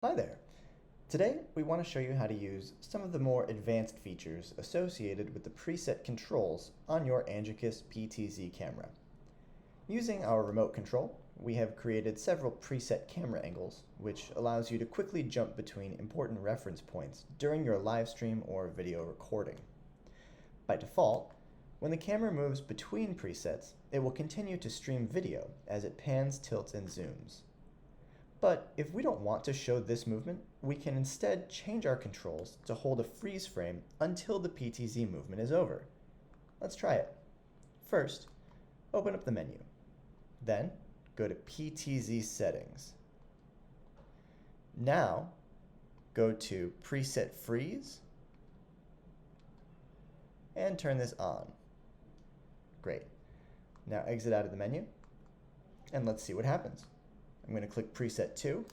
Hi there. Today we want to show you how to use some of the more advanced features associated with the preset controls on your Angekis PTZ camera. Using our remote control, we have created several preset camera angles, which allows you to quickly jump between important reference points during your live stream or video recording. By default, when the camera moves between presets, it will continue to stream video as it pans, tilts, and zooms. But if we don't want to show this movement, we can instead change our controls to hold a freeze frame until the PTZ movement is over. Let's try it. First, open up the menu. Then, go to PTZ Settings. Now, go to Preset Freeze and turn this on. Great. Now exit out of the menu and let's see what happens. I'm going to click Preset 2,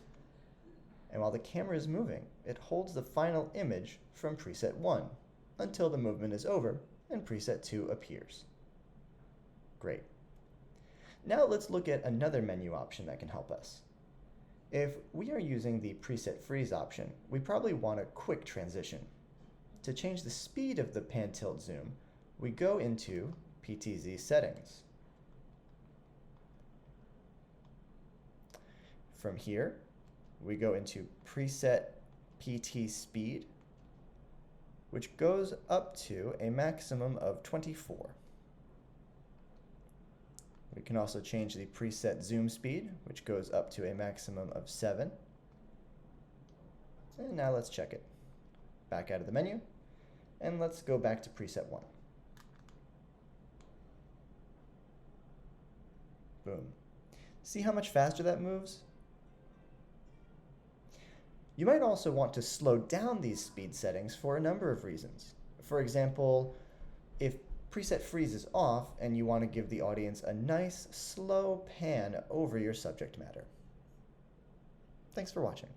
and while the camera is moving, it holds the final image from Preset 1 until the movement is over and Preset 2 appears. Great. Now let's look at another menu option that can help us. If we are using the Preset Freeze option, we probably want a quick transition. To change the speed of the pan, tilt, zoom, we go into PTZ Settings. From here, we go into Preset PT Speed, which goes up to a maximum of 24. We can also change the preset zoom speed, which goes up to a maximum of 7. And now let's check it. Back out of the menu, and let's go back to preset 1. Boom. See how much faster that moves? You might also want to slow down these speed settings for a number of reasons. For example, if preset freeze is off and you want to give the audience a nice, slow pan over your subject matter. Thanks for watching.